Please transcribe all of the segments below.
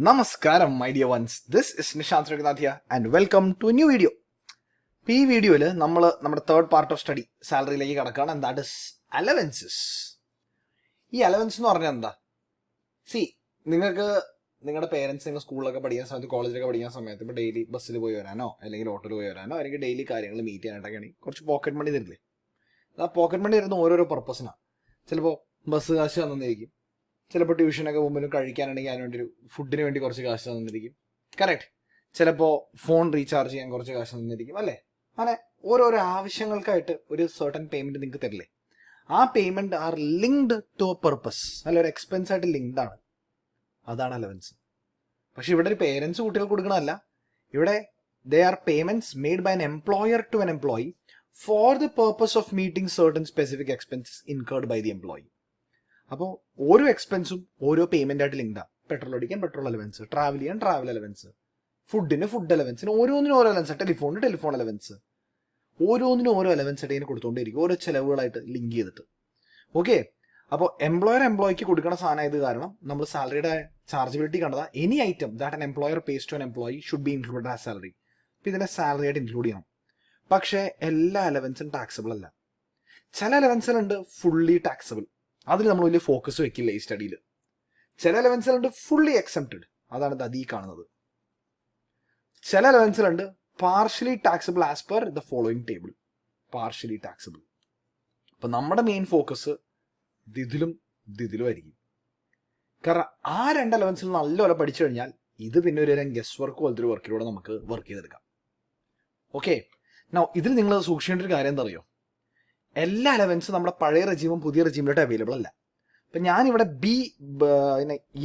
നമസ്കാരം my dear ones, this is Nishant Raghunath here and welcome to new video. ഇപ്പോൾ ഈ വീഡിയോയിൽ നമ്മൾ നമ്മുടെ തേർഡ് പാർട്ട് ഓഫ് സ്റ്റഡി സാലറിയിലേക്ക് കടക്കുകയാണ്. And that is allowances. ഈ അലവൻസ് എന്ന് പറഞ്ഞാൽ എന്താ? നിങ്ങൾക്ക് നിങ്ങളുടെ പേരൻസ് നിങ്ങൾ സ്കൂളിലൊക്കെ പഠിക്കുന്ന സമയത്ത്, കോളേജിലൊക്കെ പഠിക്കുന്ന സമയത്ത് ഇപ്പോൾ ഡെയിലി ബസ്സിൽ പോയി വരാനോ അല്ലെങ്കിൽ ഓട്ടോയിൽ പോയി വരാനോ അല്ലെങ്കിൽ ഡെയിലി കാര്യങ്ങൾ മീറ്റ് ചെയ്യാനായിട്ടൊക്കെയാണ് കുറച്ച് പോക്കറ്റ് മണി തരില്ലേ? ആ പോക്കറ്റ് മണി തരുന്ന ഓരോരോ പർപ്പസിനാണ്. ചിലപ്പോൾ ബസ് കാശ് തന്നിരിക്കും, ചിലപ്പോൾ ട്യൂഷനൊക്കെ മുമ്പിലും കഴിക്കാനാണെങ്കിൽ അതിന് വേണ്ടി ഒരു ഫുഡിന് വേണ്ടി കുറച്ച് കാശ് തന്നിരിക്കും, കറക്റ്റ്. ചിലപ്പോൾ ഫോൺ റീചാർജ് ചെയ്യാൻ കുറച്ച് കാശ് തന്നിരിക്കും, അല്ലേ? അങ്ങനെ ഓരോരോ ആവശ്യങ്ങൾക്കായിട്ട് ഒരു സർട്ടൻ പേയ്മെന്റ് നിങ്ങൾക്ക് തരില്ലേ? ആ payment are linked to a purpose, അല്ല ഒരു എക്സ്പെൻസ് ആയിട്ട് ലിങ്ക്ഡ് ആണ്. അതാണ് അലവൻസ്. പക്ഷെ ഇവിടെ ഒരു പേരൻസ് കുട്ടികൾക്ക് കൊടുക്കണമല്ല. ഇവിടെ they are payments made by an employer to an employee for the purpose of meeting certain specific expenses incurred by the employee. അപ്പോൾ ഓരോ എക്സ്പെൻസും ഓരോ പേയ്മെന്റ് ആയിട്ട് ലിങ്ക്ഡാണ്. പെട്രോൾ അടിക്കാൻ പെട്രോൾ അലവൻസ്, ട്രാവൽ ചെയ്യാൻ ട്രാവൽ അലവൻസ്, ഫുഡിന് ഫുഡ് അലവൻസിന് ഓരോന്നിനും ഓരോ അലവൻസ്, ടെലിഫോണിന് ടെലിഫോൺ അലവൻസ്, ഓരോന്നിനും ഓരോ അലവൻസ് ആയിട്ട് ഇങ്ങനെ കൊടുത്തുകൊണ്ടിരിക്കും, ഓരോ ചെലവുകളായിട്ട് ലിങ്ക് ചെയ്തിട്ട്. ഓക്കെ, അപ്പോൾ എംപ്ലോയിക്ക് കൊടുക്കുന്ന സാധനം ഇത് കാരണം നമ്മൾ സാലറിയുടെ ചാർജബിലിറ്റി കണ്ടതാ. Any item that an employer pays to an employee should be included as salary. ഇപ്പം ഇതിനെ സാലറി ആയിട്ട് ഇൻക്ലൂഡ് ചെയ്യണം. പക്ഷേ എല്ലാ അലവൻസും ടാക്സബിൾ അല്ല. ചില അലവൻസിലുണ്ട് ഫുള്ളി ടാക്സബിൾ, അതിൽ നമ്മൾ വലിയ ഫോക്കസ് വെക്കില്ല ഈ സ്റ്റഡിയിൽ. ചില അലവൻസിലുണ്ട് ഫുള്ളി എക്സെപ്റ്റഡ്, അതാണ് ഇത് അതീ കാണുന്നത്. ചില അലവൻസിലുണ്ട് partially taxable as per the following table. Partially taxable. അപ്പൊ നമ്മുടെ മെയിൻ ഫോക്കസ് ദിതിലും ആയിരിക്കും. കാരണം ആ രണ്ട് അലവൻസിൽ നല്ലപോലെ പഠിച്ചു കഴിഞ്ഞാൽ ഇത് പിന്നെ ഒരു ഗസ് വർക്ക് പോലത്തെ ഒരു വർക്കിലൂടെ നമുക്ക് വർക്ക് ചെയ്തെടുക്കാം. ഓക്കെ, ഇതിൽ നിങ്ങൾ സൂക്ഷിക്കേണ്ട ഒരു കാര്യം എന്താ അറിയോ? എല്ലാ അലവൻസും നമ്മുടെ പഴയ റെജീമും പുതിയ റെജീമിലോട്ട് അവൈലബിൾ അല്ല. ഇപ്പം ഞാനിവിടെ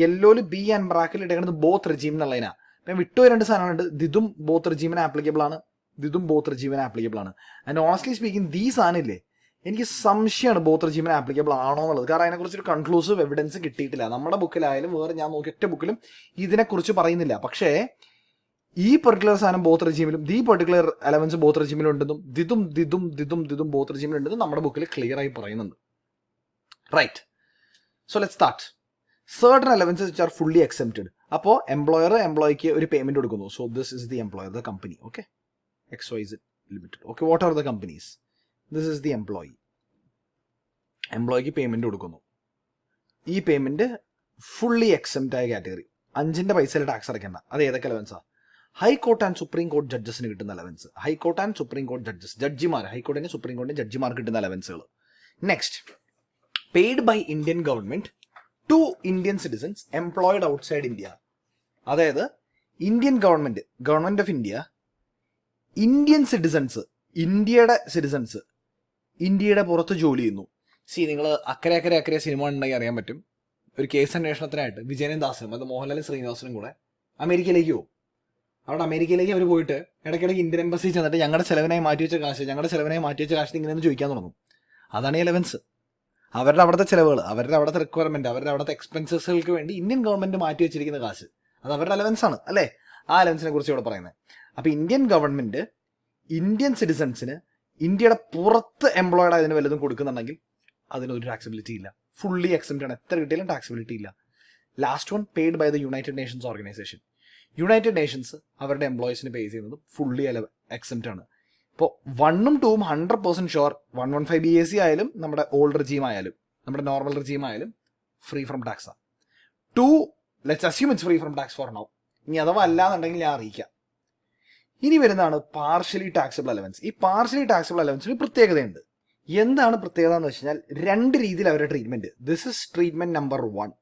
യെല്ലോയിൽ ബി ആൻഡ് ബ്രാക്കിൽ ഇട്ടേക്കുന്നത് ബോത്ത് റെജീം എന്നുള്ളതിനാ. ഇപ്പം വിട്ടു രണ്ട് സാധനങ്ങളുണ്ട്. ദിതും ബോത്ത് റെജീമിന് ആപ്ലിക്കബിൾ ആണ്, ദിതും ബോത്ത് റെജീമിന് ആപ്ലിക്കബിൾ ആണ്. ആൻഡ് ഓണസ്റ്റ്ലി സ്പീക്കിംഗ് ദീ സാധനമില്ലേ, എനിക്ക് സംശയമാണ് ബോത്ത് റെജീമിന് ആപ്ലിക്കബിൾ ആണോ എന്നുള്ളത്. കാരണം അതിനെക്കുറിച്ചൊരു കൺക്ലൂസീവ് എവിഡൻസ് കിട്ടിയിട്ടില്ല. നമ്മുടെ ബുക്കിലായാലും വേറെ ഞാൻ നോക്കിയ ഒറ്റ ബുക്കിലും ഇതിനെക്കുറിച്ച് പറയുന്നില്ല. പക്ഷേ ഈ പെർട്ടിക്കുലർ സാധനം ബോത്ത് റെജീമിലും ദി പെർട്ടിക്കുലർ അലവൻസ് ബോത്ത് റെജീമിലും ഉണ്ടെന്നും ദിതും ബോത്ത് റെജീമിലും ഉണ്ടെന്നും നമ്മുടെ ബുക്കിൽ ക്ലിയർ ആയി പറയുന്നുണ്ട്. Right, so let's start. Certain allowances which are fully exempted. അപ്പോൾ എംപ്ലോയിക്ക് ഒരു പേയ്മെന്റ് കൊടുക്കുന്നു. So this is the employer, the company. Okay, XYZ limited. Okay, what are the companies? This is the എംപ്ലോയിക്ക് പേയ്മെന്റ് കൊടുക്കുന്നു. ഈ payment fully exempt ആയ category. 5ന്റെ പൈസയിൽ ടാക്സ് അടയ്ക്കേണ്ട. അത് ഏതൊക്കെ അലവൻസാ? ഹൈക്കോർട്ട് ആൻഡ് സുപ്രീം കോർട്ട് ജഡ്ജസിന് കിട്ടുന്ന allowance. High court and supreme court judges, ജഡ്ജിമാർ, ഹൈക്കോർട്ടിന് സുപ്രീം കോർട്ടിന് ജഡ്ജിമാർക്ക് കിട്ടുന്ന അലവൻസുകൾ. Next, paid by Indian government to Indian citizens employed outside India. അതായത് Indian government of India, Indian citizens, ഇന്ത്യയുടെ പുറത്ത് ജോലി ചെയ്യുന്നു. നിങ്ങൾ അക്കരെ സിനിമ ഉണ്ടെങ്കിൽ അറിയാൻ പറ്റും. ഒരു കേസ് അന്വേഷണത്തിനായിട്ട് വിജയനും ദാസനും, അത് മോഹൻലാലും ശ്രീനിവാസനും കൂടെ അമേരിക്കയിലേക്ക് പോകും. അവിടെ അമേരിക്കയിലേക്ക് അവർ പോയിട്ട് ഇടയ്ക്കിടയ്ക്ക് ഇന്ത്യൻ എംബസി ചെന്നിട്ട് ഞങ്ങളുടെ ചെലവിനായി മാറ്റി വെച്ച കാശ് ഇങ്ങനെയൊന്ന് ചോദിക്കാൻ തുടങ്ങും. അതാണ് ഈ അലവൻസ്. അവരുടെ അവിടുത്തെ ചെലവുകൾ, അവരുടെ അവിടുത്തെ റിക്വയർമെന്റ്, അവരുടെ അവിടുത്തെ എക്സ്പെൻസസുകൾക്ക് വേണ്ടി ഇന്ത്യൻ ഗവൺമെന്റ് മാറ്റി വെച്ചിരിക്കുന്ന കാശ്, അത് അവരുടെ അലവൻസ് ആണ്, അല്ലേ? ആ അലവൻസിനെ കുറിച്ച് ഇവിടെ പറയുന്നത്. അപ്പൊ ഇന്ത്യൻ ഗവൺമെന്റ് ഇന്ത്യൻ സിറ്റിസൺസിന് ഇന്ത്യയുടെ പുറത്ത് എംപ്ലോയിഡ് ആയതിന് വല്ലതും കൊടുക്കുന്നുണ്ടെങ്കിൽ അതിനൊരു ടാക്സിബിലിറ്റി ഇല്ല. ഫുള്ളി എക്സെപ്റ്റ് ആണ്. എത്ര കിട്ടിയാലും ടാക്സിബിലിറ്റി ഇല്ല. Last one, paid by the United Nations Organization. United Nations അവരുടെ എംപ്ലോയീസിന് പേ ചെയ്യുന്നത് ഫുള്ളി എക്സെപ്റ്റ് ആണ്. ഇപ്പോൾ 1ഉം 2ഉം 100% ഷുവർ, 115 BAC ആയാലും നമ്മുടെ ഓൾഡ് റെജീം ആയാലും നമ്മുടെ നോർമൽ റെജീം ആയാലും ഫ്രീ ഫ്രം ടാക്സ് ആണ്. 2, let's assume it's free from tax for now. ഇനി അഥവാ അല്ലാന്നുണ്ടെങ്കിൽ ഞാൻ അറിയിക്കാം. ഇനി വരുന്നതാണ് പാർഷ്യലി ടാക്സബിൾ അലവൻസ്. ഈ പാർഷ്യലി ടാക്സബിൾ അലവൻസിന് പ്രത്യേകതയുണ്ട്. എന്താണ് പ്രത്യേകത എന്ന് വെച്ച് കഴിഞ്ഞാൽ, 2 രീതിയിൽ അവരുടെ treatment. This is treatment number 1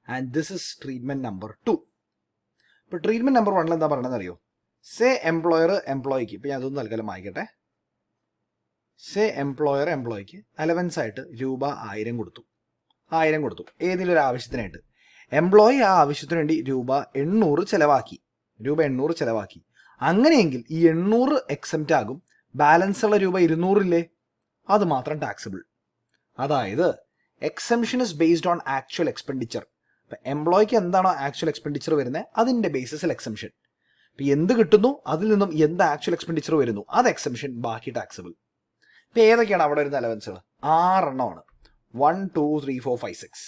and this is treatment number 2. ഇപ്പൊ ട്രീറ്റ്മെന്റ് നമ്പർ 1 എന്താ പറയണമെന്ന് അറിയോ? സേ എംപ്ലോയിക്ക്, ഇപ്പൊ ഞാൻ അതൊന്നും തൽക്കാലം വായിക്കട്ടെ. സേ എംപ്ലോയിക്ക് അലവൻസ് ആയിട്ട് രൂപ 1000 കൊടുത്തു ഏതെങ്കിലും ഒരു ആവശ്യത്തിനായിട്ട്. എംപ്ലോയി ആ ആവശ്യത്തിന് വേണ്ടി രൂപ 800 ചെലവാക്കി. അങ്ങനെയെങ്കിൽ ഈ 800 എക്സെപ്റ്റ് ആകും. ബാലൻസ് ഉള്ള രൂപ 200 ഇല്ലേ, അത് മാത്രം ടാക്സബിൾ. അതായത് exemption is based on actual expenditure. ഇപ്പം എംപ്ലോയിക്ക് എന്താണോ ആക്ച്വൽ എക്സ്പെൻഡിച്ചർ വരുന്നത് അതിൻ്റെ ബേസിസിൽ എക്സംഷൻ. ഇപ്പം എന്ത് കിട്ടുന്നു അതിൽ നിന്നും എന്ത് ആക്ച്വൽ എക്സ്പെൻഡിച്ചർ വരുന്നു അത് എക്സംഷൻ, ബാക്കി ടാക്സബിൾ. ഇപ്പം ഏതൊക്കെയാണ് അവിടെ വരുന്ന അലവൻസുകൾ? 6 എണ്ണമാണ്. 1, 2, 3, 4, 5, 6.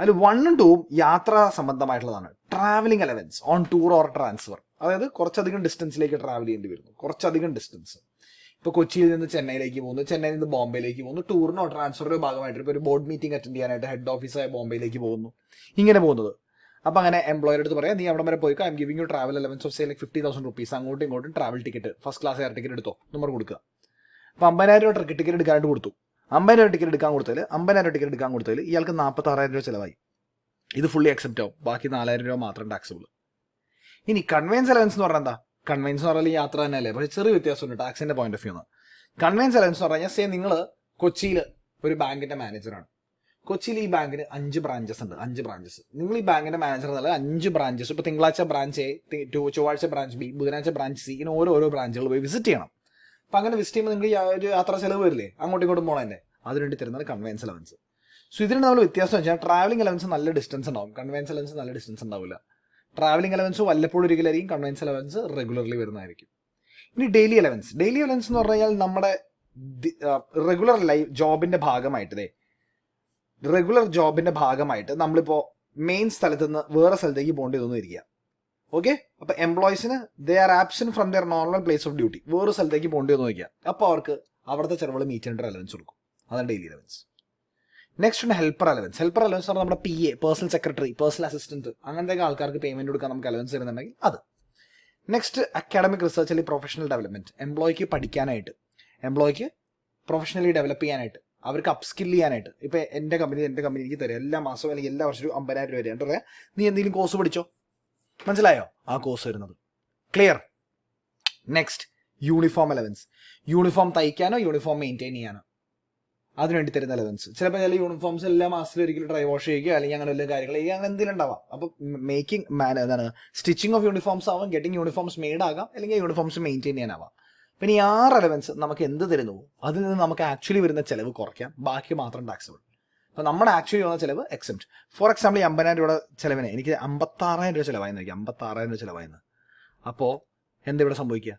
അതിൽ 1ഉം 2ഉം യാത്രാ സംബന്ധമായിട്ടുള്ളതാണ്. Travelling allowance on tour or transfer, അതായത് കുറച്ചധികം ഡിസ്റ്റൻസിലേക്ക് ട്രാവൽ ചെയ്യേണ്ടി വരുന്നു, കുറച്ചധികം ഡിസ്റ്റൻസ്. ഇപ്പോൾ കൊച്ചിയിൽ നിന്ന് ചെന്നൈയിലേക്ക് പോകുന്നു, ചെന്നൈയിൽ നിന്ന് ബോംബെയിലേക്ക് പോകുന്നു, ടൂറിനോ ട്രാൻസ്ഫറിനോ ഭാഗമായിട്ട് ഇപ്പോൾ ഒരു ബോർഡ് മീറ്റിംഗ് അറ്റൻഡ് ചെയ്യാനായിട്ട് ഹെഡ് ഓഫീസായ ബോംബെയിലേക്ക് പോകുന്നു, ഇങ്ങനെ പോകുന്നത്. അപ്പോൾ അങ്ങനെ എംപ്ലോയർ അടുത്ത് പറയാം, നീ അവിടെ വരെ പോയിക്കോ, I M giving you travel allowance of say like 50,000 rupees, അങ്ങോട്ടും ഇങ്ങോട്ടും travel ticket, first class air ticket എടുത്തോ, നമ്പർ കൊടുക്കുക. അപ്പോൾ 50,000 രൂപ ടിക്കറ്റ് എടുക്കാനായിട്ട് കൊടുത്തു. 50,000 രൂപ ടിക്കറ്റ് എടുക്കാൻ കൊടുത്തതിൽ ഇയാൾക്ക് 46,000 രൂപ ചിലവായി. ഇത് ഫുള്ളി അക്സെപ്റ്റ് ആവും, ബാക്കി 4,000 രൂപ മാത്രം ടാക്സബിൾ. ഇനി കൺവെയൻസ് അലവൻസ് എന്ന് പറഞ്ഞാൽ എന്താ? കൺവെയൻസ് എന്ന് പറഞ്ഞാൽ യാത്ര തന്നെയല്ലേ, പക്ഷേ ചെറിയ വ്യത്യാസമുണ്ട് ടാക്സിന്റെ പോയിന്റ് ഓഫ് വ്യൂ നിന്ന്. കൺവെയൻസ് അലവൻസ് എന്ന് പറഞ്ഞാൽ സേ നിങ്ങൾ കൊച്ചിയിൽ ഒരു ബാങ്കിന്റെ മാനേജറാണ്. കൊച്ചിയിൽ ഈ ബാങ്കിന് 5 ബ്രാഞ്ചസ് ഉണ്ട്, 5 ബ്രാഞ്ചസ്. നിങ്ങൾ ഈ ബാങ്കിന്റെ മാനേജർ എന്നല്ല 5 ബ്രാഞ്ചസ്, ഇപ്പോൾ തിങ്കളാഴ്ച ബ്രാഞ്ച് എ, ചൊവ്വാഴ്ച ബ്രാഞ്ച് ബി, ബുധനാഴ്ച ബ്രാഞ്ച് സി, ഇങ്ങനെ ഓരോ ബ്രാഞ്ചുകൾ പോയി വിസിറ്റ് ചെയ്യണം. അപ്പം അങ്ങനെ വിസിറ്റ് ചെയ്യുമ്പോൾ നിങ്ങൾ ഒരു യാത്രാ ചെലവ് വരില്ലേ, അങ്ങോട്ടും ഇങ്ങോട്ടും പോകണേ, അതിനുവേണ്ടി തരുന്നത് കൺവെയൻസ് അലവൻസ്. സോ ഇതിന് നമ്മൾ വ്യത്യാസം വെച്ചാൽ ട്രാവലിംഗ് അലവൻസ് നല്ല ഡിസ്റ്റൻസ് ഉണ്ടാവും, കൺവെയൻസ് അലവൻസ് നല്ല ഡിസ്റ്റൻസ് ഉണ്ടാവില്ല. ട്രാവലിംഗ് അലവൻസ് വല്ലപ്പോഴും ഒരിക്കലായിരിക്കും, കൺവെയൻസ് അലവൻസ് റെഗുലർലി വരുന്നതായിരിക്കും. ഇനി ഡെയിലി അലവൻസ് എന്ന് പറഞ്ഞു കഴിഞ്ഞാൽ നമ്മുടെ റെഗുലർ ജോബിന്റെ ഭാഗമായിട്ട് നമ്മളിപ്പോൾ മെയിൻ സ്ഥലത്ത് നിന്ന് വേറെ സ്ഥലത്തേക്ക് പോകേണ്ടി തോന്നിയിരിക്കുക. ഓക്കെ, അപ്പൊ എംപ്ലോയീസിന് they are absent from their normal place of duty, വേറെ സ്ഥലത്തേക്ക് പോകേണ്ടി വന്നു വയ്ക്കുക. അപ്പോൾ അവർക്ക് അവിടുത്തെ ചിലവുകൾ മീറ്റ് ചെയ്യേണ്ട അലവൻസ് കൊടുക്കും, അതാണ് ഡെയിലി അലവൻസ്. നെക്സ്റ്റ് ഉണ്ട് ഹെൽപ്പർ അലവൻസ്. ഹെൽപ്പർ അലവൻസ് പറഞ്ഞാൽ നമ്മുടെ PA, personal secretary, personal assistant, അങ്ങനത്തെ ആൾക്കാർക്ക് പേയ്മെന്റ് കൊടുക്കാൻ നമുക്ക് അലവൻസ് തരുന്നുണ്ടെങ്കിൽ അത്. നെക്സ്റ്റ് അക്കാഡമിക് റിസർച്ച് അല്ലെങ്കിൽ പ്രൊഫഷണൽ ഡെവലപ്മെന്റ്. എംപ്ലോയിക്ക് പഠിക്കാനായിട്ട്, എംപ്ലോയിക്ക് പ്രൊഫഷണലി ഡെവലപ്പ് ചെയ്യാനായിട്ട്, അവർക്ക് അപ്സ്കിൽ ചെയ്യാനായിട്ട്. ഇപ്പം എൻ്റെ കമ്പനി എനിക്ക് തരാം എല്ലാ മാസവും അല്ലെങ്കിൽ എല്ലാ വർഷവും 50,000 രൂപ എന്നിട്ട് പറയാം, നീ എന്തെങ്കിലും കോഴ്സ് പഠിച്ചോ, മനസ്സിലായോ? ആ കോഴ്സ് വരുന്നത്. Clear? Next uniform allowance. Uniform തയ്ക്കാനോ യൂണിഫോം മെയിൻറ്റെയിൻ ചെയ്യാനോ അതിനുവേണ്ടി തരുന്ന അലവൻസ്. ചിലപ്പോൾ ചില യൂണിഫോംസ് എല്ലാ മാസത്തിലും ഒരിക്കലും ഡ്രൈ വാഷ് ചെയ്യുക അല്ലെങ്കിൽ അങ്ങനെ എല്ലാ കാര്യങ്ങൾ ചെയ്യുക, അങ്ങനെ എന്തെങ്കിലും ഉണ്ടാവാം. അപ്പോൾ സ്റ്റിച്ചിങ് ഓഫ് യൂണിഫോംസ് ആവാം, ഗെറ്റിംഗ് യൂണിഫോംസ് മെയ്ഡ് ആകാം, അല്ലെങ്കിൽ യൂണിഫോംസ് മെയിൻറ്റെയിൻ ചെയ്യാനാവാം. പിന്നെ ഈ 6 അലവൻസ് നമുക്ക് എന്ത് തരുന്നുവോ അതിൽ നിന്ന് നമുക്ക് ആക്ച്വലി വരുന്ന ചിലവ് കുറയ്ക്കാം, ബാക്കി മാത്രം ടാക്സബിൾ. അപ്പോൾ നമ്മുടെ ആക്ച്വലി വന്ന ചിലവ് എക്സെപ്റ്റ്. ഫോർ എക്സാമ്പിൾ 50,000 രൂപയുടെ ചിലവിന് എനിക്ക് 56,000 രൂപ ചിലവായിരുന്നു, 56,000 രൂപ ചിലവായിരുന്നു. അപ്പോൾ എന്താ ഇവിടെ സംഭവിക്കുക?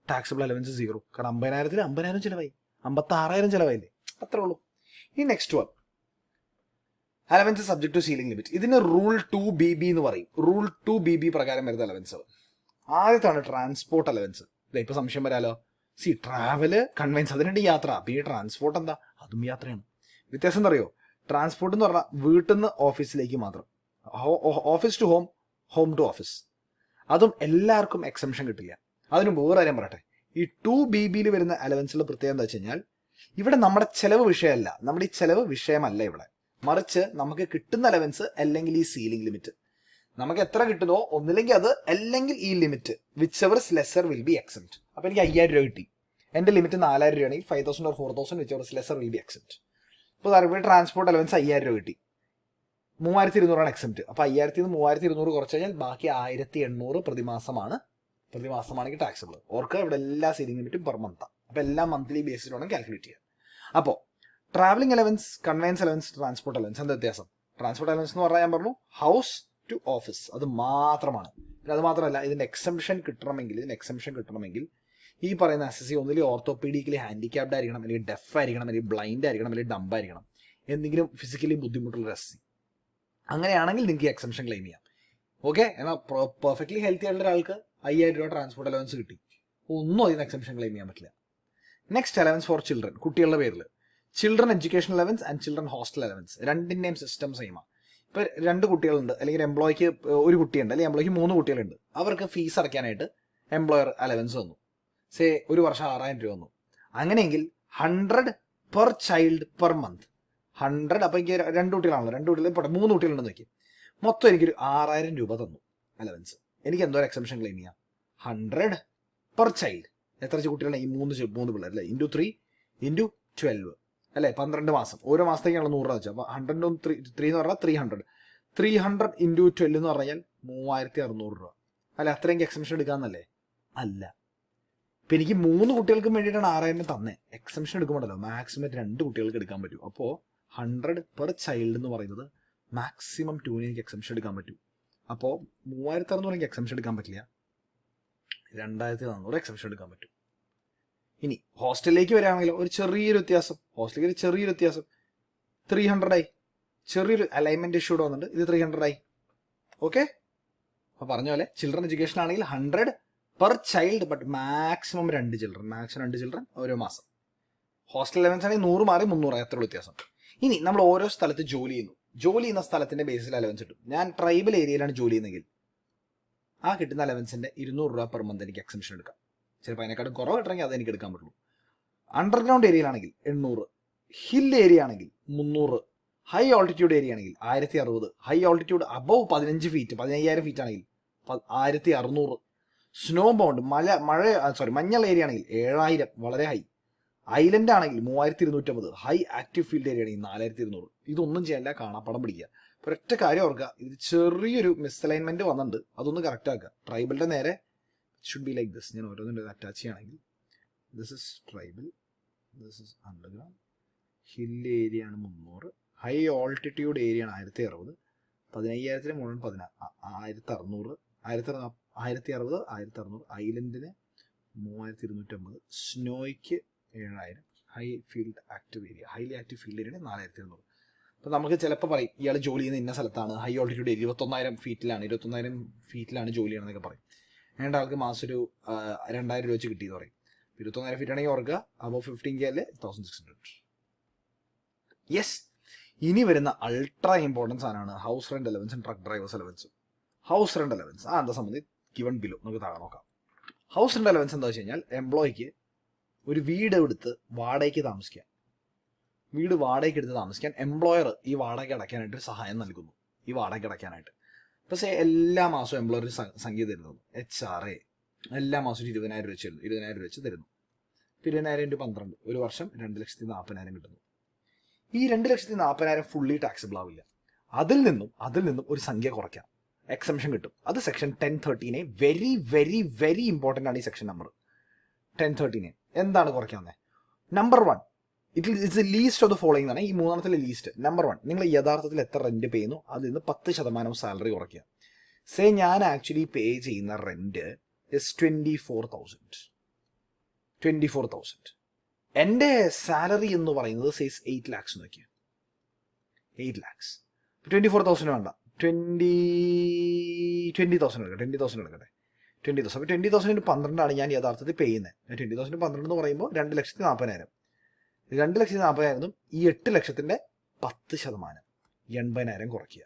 ടാക്സബിൾ അലവൻസ് 0, കാരണം 50,000-ൽ 50,000 ചിലവായി, 56,000 ചിലവായില്ലേ, അത്രേ ഉള്ളൂ. ഈ next one allowance subject to ceiling limit. ഇതിന് റൂൾ 2BB എന്ന് പറയും. റൂൾ 2BB പ്രകാരം വരുന്ന അലവൻസ്. ആദ്യത്താണ് transport allowance. ഇപ്പൊ സംശയം വരാലോ, ട്രാവല്, കൺവെൻസ്, അതിനുണ്ട് യാത്ര, പിന്നെ ട്രാൻസ്പോർട്ട് എന്താ? അതും യാത്രയാണ്. വ്യത്യാസം എന്താ അറിയോ? ട്രാൻസ്പോർട്ട് എന്ന് പറഞ്ഞാൽ വീട്ടിൽ നിന്ന് ഓഫീസിലേക്ക് മാത്രം, office to home, home to office. അതും എല്ലാവർക്കും എക്സംഷൻ കിട്ടില്ല. അതിന് വേറെ കാര്യം പറയട്ടെ, ഈ 2BBയിൽ വരുന്ന അലവൻസിലുള്ള പ്രത്യേകത എന്താ വെച്ച് കഴിഞ്ഞാൽ, ഇവിടെ നമ്മുടെ ചെലവ് വിഷയമല്ല, നമ്മുടെ ഈ ചെലവ് വിഷയമല്ല ഇവിടെ, മറിച്ച് നമുക്ക് കിട്ടുന്ന അലവൻസ് അല്ലെങ്കിൽ ഈ സീലിംഗ് ലിമിറ്റ്. നമുക്ക് എത്ര കിട്ടുന്നോ ഒന്നില്ലെങ്കിൽ അത്, അല്ലെങ്കിൽ ഈ limit, whichever lesser will be except. അപ്പോൾ എനിക്ക് 5,000 രൂപ കിട്ടി, എൻ്റെ ലിമിറ്റ് 4,000 രൂപയാണെങ്കിൽ 5,000 or 4,000 whichever lesser will be except. ഇപ്പോൾ ഇവിടെ ട്രാൻസ്പോർട്ട് അലവൻസ് 5,000 രൂപ കിട്ടി, 3,200 എക്സെപ്റ്റ്. അപ്പോൾ 5,000 നിന്ന് 3,200 കുറച്ച് കഴിഞ്ഞാൽ ബാക്കി 1,800 പ്രതിമാസമാണെങ്കിൽ ടാക്സബിൾ. ഓർക്ക് ഇവിടെ എല്ലാ സീലിംഗ് ലിമിറ്റും പെർ മന്താണ്. അപ്പോൾ എല്ലാം മന്ത്ലി ബേസിലാണ് കാൽക്കുലേറ്റ് ചെയ്യുക. അപ്പോൾ travelling allowance, conveyance allowance, transport allowance എന്താ വ്യത്യാസം? ട്രാൻസ്പോർട്ട് അലവൻസ് എന്ന് പറഞ്ഞാൽ ഞാൻ പറഞ്ഞു ഹൗസ് ടു ഓഫീസ്, അത് മാത്രമാണ്. പിന്നെ അത് മാത്രമല്ല, ഇതിൻ്റെ എക്സംഷൻ കിട്ടണമെങ്കിൽ ഈ പറയുന്ന അസസി ഒന്നിൽ ഓർത്തോപീഡിക്കലി ഹാൻഡിക്യാപ്ഡ് ആയിരിക്കണം, അല്ലെങ്കിൽ ഡെഫ് ആയിരിക്കണം, അല്ലെങ്കിൽ ബ്ലൈൻഡ് ആയിരിക്കണം, അല്ലെങ്കിൽ ഡംബ് ആയിരിക്കണം, എന്തെങ്കിലും ഫിസിക്കലി ബുദ്ധിമുട്ടുള്ള അസസി. അങ്ങനെയാണെങ്കിൽ നിങ്ങൾക്ക് ഈ എക്സംഷൻ ക്ലെയിം ചെയ്യാം. ഓക്കെ, എന്നാൽ പെർഫെക്റ്റ്ലി ഹെൽത്തി ആയിട്ടുള്ള ഒരാൾക്ക് 5,000 രൂപ ട്രാൻസ്പോർട്ട് അലവൻസ് കിട്ടി, ഒന്നും അതിന് എക്സംഷൻ ക്ലെയിം ചെയ്യാൻ പറ്റില്ല. നെക്സ്റ്റ് അലവൻസ് ഫോർ ചിൽഡ്രൻ, കുട്ടികളുടെ പേരിൽ children education allowance and children hostel allowance. രണ്ടിൻ്റെയും സിസ്റ്റം സെയിമാണ്. ഇപ്പോൾ 2 കുട്ടികളുണ്ട്, അല്ലെങ്കിൽ എംപ്ലോയിക്ക് 1 കുട്ടിയുണ്ട്, അല്ലെങ്കിൽ എംപ്ലോയിക്ക് 3 കുട്ടികളുണ്ട്. അവർക്ക് ഫീസ് അടയ്ക്കാനായിട്ട് എംപ്ലോയർ അലവൻസ് തന്നു, സേ ഒരു വർഷം 6,000 രൂപ തന്നു. അങ്ങനെയെങ്കിൽ 100 പെർ ചൈൽഡ് പെർ മന്ത്. 100, അപ്പോൾ എനിക്ക് 2 കുട്ടികളാണല്ലോ, 2 കുട്ടികൾ പോട്ടെ, 3 കുട്ടികളുണ്ടെന്ന് നോക്കി, മൊത്തം എനിക്കൊരു 6,000 രൂപ തന്നു അലവൻസ്. എനിക്ക് എന്തോ എക്സംഷൻ ക്ലെയിം ചെയ്യാം? 100 പെർ ചൈൽഡ്. എത്ര കുട്ടികളാണ്? ഈ 3 പിള്ളേർ അല്ലേ, ഇൻറ്റു 3 ഇൻറ്റു 12 അല്ലേ, 12 മാസം, ഓരോ മാസത്തേക്കാണല്ലോ 100 രൂപ വെച്ചാൽ. അപ്പോൾ 100 3 എന്ന് പറഞ്ഞാൽ 300 ഇൻറ്റു 12 എന്ന് പറഞ്ഞാൽ 3,600 രൂപ അല്ലെ? അത്രയും എക്സംഷൻ എടുക്കാമെന്നല്ലേ? അല്ല. ഇപ്പം എനിക്ക് 3 കുട്ടികൾക്കും വേണ്ടിയിട്ടാണ് 6,000 തന്നെ. എക്സംഷൻ എടുക്കുമ്പോഴല്ലോ മാക്സിമം 2 കുട്ടികൾക്ക് എടുക്കാൻ പറ്റും. അപ്പോൾ 100 പെർ ചൈൽഡ് എന്ന് പറയുന്നത് മാക്സിമം 2 എനിക്ക് എക്സംഷൻ എടുക്കാൻ പറ്റും. അപ്പോൾ 3,600 എനിക്ക് എക്സംഷൻ എടുക്കാൻ പറ്റില്ല, 2,400 എക്സംഷൻ എടുക്കാൻ പറ്റും. ഇനി ഹോസ്റ്റലിലേക്ക് വരികയാണെങ്കിലോ ഒരു ചെറിയൊരു വ്യത്യാസം, 300 ആയി. ചെറിയൊരു അലൈൻമെന്റ് ഇഷ്യൂ വന്നിട്ടുണ്ട്. ഇത് 300 ആയി. ഓക്കെ, അപ്പോൾ പറഞ്ഞ പോലെ ചിൽഡ്രൻ എഡ്യൂക്കേഷൻ ആണെങ്കിൽ 100 per child, but maximum 2 children ഓരോ മാസം. ഹോസ്റ്റൽ അലവൻസ് ആണെങ്കിൽ 100 മാറി 300 എത്ര വ്യത്യാസം. ഇനി നമ്മൾ ഓരോ സ്ഥലത്ത് ജോലി ചെയ്യുന്ന സ്ഥലത്തിന്റെ ബേസിൽ അലവൻസ് കിട്ടും. ഞാൻ ട്രൈബൽ ഏരിയയിലാണ് ജോലി ചെയ്യുന്നതെങ്കിൽ ആ കിട്ടുന്ന അലവൻസിന്റെ 200 രൂപ പെർ മന്ത് എനിക്ക് എക്സംഷൻ എടുക്കാം. ചിലപ്പോൾ അതിനെക്കാട്ടും കുറവ് കിട്ടണമെങ്കിൽ അത് എനിക്ക് എടുക്കാൻ പറ്റുള്ളൂ. അണ്ടർഗ്രൗണ്ട് ഏരിയയിലാണെങ്കിൽ 800, ഹിൽ ഏരിയ ആണെങ്കിൽ 300, ഹൈ ഓൾട്ടിറ്റ്യൂഡ് ഏരിയ ആണെങ്കിൽ 1060, high altitude above 15 feet 15,000 feet ആണെങ്കിൽ 1600, സ്നോ ബൗണ്ട് മഞ്ഞൾ ഏരിയ ആണെങ്കിൽ 7000 വളരെ ഹൈ, ഐലൻഡ് ആണെങ്കിൽ 3250, ഹൈ ആക്റ്റീവ് ഫീൽഡ് ഏരിയ ആണെങ്കിൽ 4200. ഇതൊന്നും ചെയ്യാനില്ല, കാണാപ്പടം പിടിക്കുക. ഒരൊറ്റ കാര്യം ഓർക്കുക, ഇത് ചെറിയൊരു മിസ്അലൈൻമെന്റ് വന്നിട്ടുണ്ട്, അതൊന്ന് കറക്റ്റ് ആക്കുക. ട്രൈബലിന്റെ നേരെ ഷുഡ് ബി ലൈക്ക് ദിസ്. ഞാൻ ഓരോന്നും അറ്റാച്ച് ചെയ്യുകയാണെങ്കിൽ this is tribal, this is underground, hill area ആണ് 300, ഹൈ ഓൾട്ടിറ്റ്യൂഡ് ഏരിയ ആണ് 1060, 15,000 മുഴുവൻ 1600, 1600, ഐലൻഡിന് 3250, സ്നോയ്ക്ക് 7000, ഹൈലി ആക്റ്റീവ് ഫീൽഡ് ഏരിയ 4200. അപ്പോൾ നമുക്ക് ചിലപ്പോൾ പറയും ഇയാൾ ജോലി ചെയ്യുന്ന ഇന്ന സ്ഥലത്താണ്, ഹൈ ഓൾട്ടിറ്റ്യൂഡ് 21,000 ഫീറ്റിലാണ് ജോലി ചെയ്യണമെന്നൊക്കെ പറയും. വേണ്ട ആൾക്ക് മാസം ഒരു 2,000 രൂപ വെച്ച് കിട്ടിയെന്ന് പറയും. 21,000 ഫീറ്റ് ആണെങ്കിൽ ഓർക്കുക അബവ് 15K 1600. യെസ്, ഇനി വരുന്ന അൾട്രാ ഇമ്പോർട്ടൻസ് സാധനമാണ് ഹൗസ് റെന്റ് അലവൻസും ട്രക്ക് ഡ്രൈവേഴ്സ് അലവൻസും. ഹൗസ് റെന്റ് അലവൻസ് എന്താ സംബന്ധി ഗിവൺ ബിലോ നമുക്ക് താഴെ നോക്കാം. ഹൗസ് റെന്റ് അലവൻസ് എന്താ വെച്ച് കഴിഞ്ഞാൽ എംപ്ലോയിക്ക് ഒരു വീട് എടുത്ത് വാടകയ്ക്ക് താമസിക്കാൻ, എംപ്ലോയർ ഈ വാടക അടയ്ക്കാനായിട്ട് സഹായം നൽകുന്നു. ഈ വാടക അടയ്ക്കാനായിട്ട് പക്ഷേ എല്ലാ മാസവും എംപ്ലോയർ സംഖ്യ തരുന്നു. HRA എല്ലാ മാസവും 20,000 രൂപ വെച്ച് തരുന്നു. 20,000 × 12 ഒരു വർഷം 2,40,000 കിട്ടുന്നു. ഈ 2,40,000 ഫുള്ളി ടാക്സബിൾ ആവില്ല. അതിൽ നിന്നും ഒരു സംഖ്യ കുറയ്ക്കാം, എക്സംഷൻ കിട്ടും. അത് section 1013A. Very very very important ആണ് ഈ സെക്ഷൻ നമ്പർ 1013A. എന്താണ് കുറയ്ക്കാവുന്നത്? Number 1, it's least of the following ആണ് ഈ മൂന്നാമത്തെ ലീസ്റ്റ്. നമ്പർ 1, നിങ്ങൾ യഥാർത്ഥത്തിൽ എത്ര റെന്റ് പേ ചെയ്യുന്നു അതിൽ നിന്ന് 10% സാലറി കുറയ്ക്കുക. സേ ഞാൻ ആക്ച്വലി പേ ചെയ്യുന്ന റെന്റ് ഇസ് 24,000. എൻ്റെ സാലറി എന്ന് പറയുന്നത് സേസ് 8 lakhs നോക്കിയ 8 lakhs. 24,000 വേണ്ട, 20,000 എടുക്കട്ടെ. 20,000. അപ്പോൾ 20,000 12 ഞാൻ യഥാർത്ഥത്തിൽ പേ ചെയ്യുന്നത്. 20,000 12 എന്ന് പറയുമ്പോൾ 2,40,000. 2,40,000 ഈ 8 ലക്ഷത്തിൻ്റെ 10% 80,000 കുറയ്ക്കുക.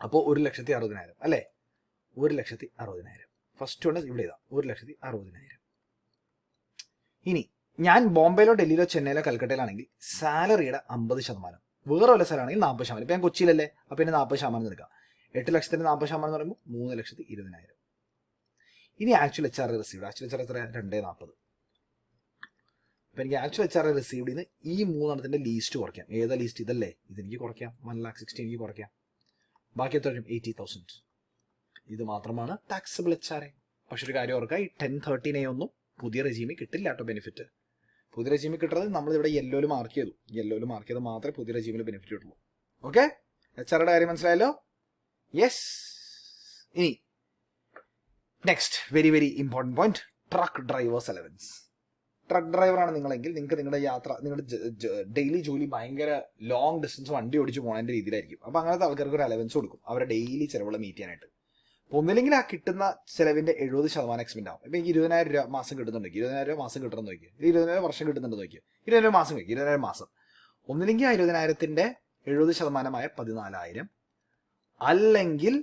അപ്പോൾ 1,60,000 അല്ലേ? 1,60,000. ഫസ്റ്റ് വൺ ഇവിടെ ഇതാ 1,60,000. ഇനി ഞാൻ ബോംബെയിലോ ഡൽഹിയിലോ ചെന്നൈയിലോ കൽക്കട്ടയിലാണെങ്കിൽ സാലറിയുടെ 50%, വേറെ വല്ല സ്ഥലമാണെങ്കിൽ 40%. ഇപ്പം ഞാൻ കൊച്ചിയിലല്ലേ, അപ്പം പിന്നെ 40% എടുക്കാം. 8 ലക്ഷത്തിൻ്റെ 40% എന്ന് പറയുമ്പോൾ 3,20,000. ഇനി ആക്ച്വൽ HRA റിസീവ്ഡ്, എത്ര 2,40,000. അപ്പം എനിക്ക് ആക്ച്വൽ HRA റിസീവ്ഡ് നിന്ന് ഈ 3 ലീസ്റ്റ് കുറയ്ക്കാം. ഏതാ ലീസ്റ്റ്? ഇതല്ലേ, ഇതെനിക്ക് കുറയ്ക്കാം. 1,60,000 എനിക്ക് കുറയ്ക്കാം. ബാക്കി എത്ര വരും? 80,000. ഇത് മാത്രമാണ് ടാക്സബിൾ HRA. പക്ഷെ ഒരു കാര്യം ഓർക്കുക, ഈ 1013A ഒന്നും പുതിയ റെജീമിൽ കിട്ടില്ല കേട്ടോ. ബെനിഫിറ്റ് പുതിയ റെജീമിൽ കിട്ടുന്നത് നമ്മളിവിടെ യെല്ലോയിൽ മാർക്ക് ചെയ്ത് മാത്രമേ പുതിയ റെജീമിൽ ബെനിഫിറ്റ് കിട്ടുള്ളൂ. ഓക്കെ, HRയുടെ കാര്യം മനസ്സിലായല്ലോ? യെസ്. ഇനി next very very important point, truck drivers allowance. Truck ഡ്രൈവറാണ് നിങ്ങളെങ്കിൽ നിങ്ങൾക്ക് നിങ്ങളുടെ ഡെയിലി ജോലി ഭയങ്കര ലോങ് ഡിസ്റ്റൻസ് വണ്ടി ഓടിച്ച് പോകുന്നതിൻ്റെ രീതിയിലായിരിക്കും. അപ്പോൾ അങ്ങനത്തെ ആൾക്കാർക്ക് ഒരു അലവൻസ് കൊടുക്കും അവരുടെ ഡെയിലി ചിലവുകൾ മീറ്റ് ചെയ്യാനായിട്ട്. ഒന്നില്ലെങ്കിൽ ആ കിട്ടുന്ന ചിലവിൻ്റെ 70% എക്സ്പെൻഡ് ആവും. ഇപ്പം എനിക്ക് 20,000 രൂപ മാസം കിട്ടുന്നുണ്ടെങ്കിൽ 20,000 രൂപ മാസം കിട്ടണമെന്ന് നോക്കിയോ, 20,000 വർഷം കിട്ടുന്നുണ്ടെന്ന് നോക്കിയോ, 20,000 രൂപ മാസം വയ്ക്കും, 20,000 മാസം. ഒന്നില്ലെങ്കിൽ ആ 20,000ൻ്റെ 70% 14,000, അല്ലെങ്കിൽ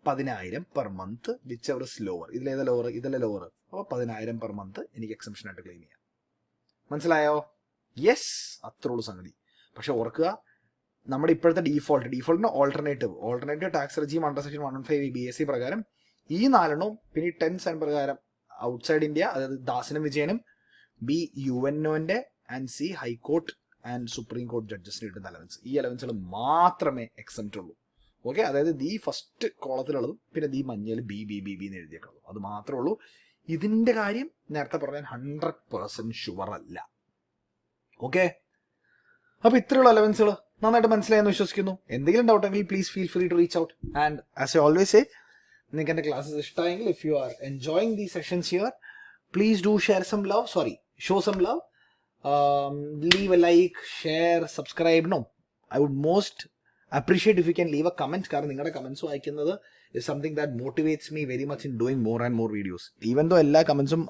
10,000 per month, whichever is lower. ഇതിലേതാ ലോവർ? ഇതല്ലേ ലോവർ. അപ്പോൾ 10,000 പെർ മന്ത് എനിക്ക് എക്സംഷൻ ആയിട്ട് ക്ലെയിം ചെയ്യാം. മനസ്സിലായോ? യെസ്, അത്രയുള്ളൂ സംഗതി. പക്ഷെ ഓർക്കുക, നമ്മുടെ ഇപ്പോഴത്തെ ഡീഫോൾട്ടിന് alternative tax regime under section 115 BSc പ്രകാരം ഈ 4 പിന്നെ 10 പ്രകാരം ഔട്ട്സൈഡ് ഇന്ത്യ, അതായത് ദാസിനും വിജയനും, B UNOന്റെ and C high court and supreme court ജഡ്ജസിന് കിട്ടുന്ന അലവൻസ്. ഈ അലവൻസുകൾ മാത്രമേ എക്സംപ്റ്റ് ഉള്ളൂ. ഓക്കെ, അതായത് ദി ഫസ്റ്റ് കോളത്തിലുള്ളതും പിന്നെ ദി മഞ്ഞയിൽ ബി എന്ന് എഴുതിയേക്കുള്ളൂ, അത് മാത്രമേ ഉള്ളൂ. ഇതിൻ്റെ കാര്യം നേരത്തെ പറഞ്ഞാൽ 100% ഷുവർ അല്ല. ഓക്കെ, അപ്പോൾ ഇത്രയുള്ള അലവൻസുകൾ നന്നായിട്ട് മനസ്സിലായെന്ന് വിശ്വസിക്കുന്നു. എന്തെങ്കിലും ഡൗട്ട് ഉണ്ടെങ്കിൽ please feel free to reach out. And as I always say, നിങ്ങൾക്ക് എൻ്റെ ക്ലാസ്സസ് ഇഷ്ടമായെങ്കിൽ, if you are enjoying these sessions here, please do show some love, leave a like, share, subscribe. No, I would most appreciate if you can leave a comment. കാരണം നിങ്ങളുടെ comments വായിക്കുന്നത് is something that motivates me very much in doing more and more videos. Even though എല്ലാ കമന്റ്സും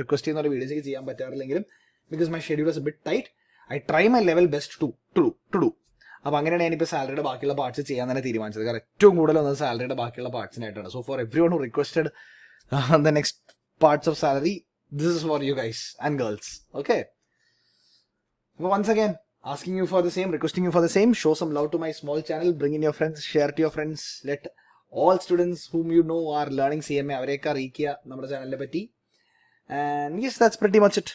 request ചെയ്യുന്ന ഒരു videos ചെയ്യാൻ പറ്റാറില്ലെങ്കിലും because my schedule is a bit tight, I try my level best to do. അപ്പോൾ അങ്ങനെയാണ് ഞാനിപ്പോൾ സാലറിയുടെ ബാക്കിയുള്ള parts ചെയ്യാൻ തന്നെ തീരുമാനിച്ചത്. കാരണം ഏറ്റവും കൂടുതൽ വന്നത് സാലറിയുടെ ബാക്കിയുള്ള പാർട്സിനായിട്ടാണ്. So for everyone who requested the next parts of salary, this is for you guys and girls. Okay. So once again, asking you for the same, requesting you for the same. Show some love to my small channel. Bring in your friends. Share to your friends. Let all students whom you know are learning CMA അവരെയൊക്കെ അറിയിക്കുക നമ്മുടെ ചാനലിനെ പറ്റി. And yes, that's pretty much it.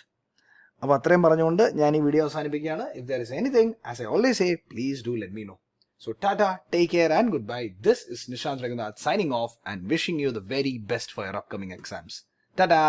അപ്പോൾ അത്രയും പറഞ്ഞുകൊണ്ട് ഞാൻ ഈ വീഡിയോ അവസാനിപ്പിക്കുകയാണ്. If there is anything, as I always say, please do let me know. So tata, take care and goodbye. This is Nishant Raghunath signing off and wishing you the very best for your upcoming exams. Tata.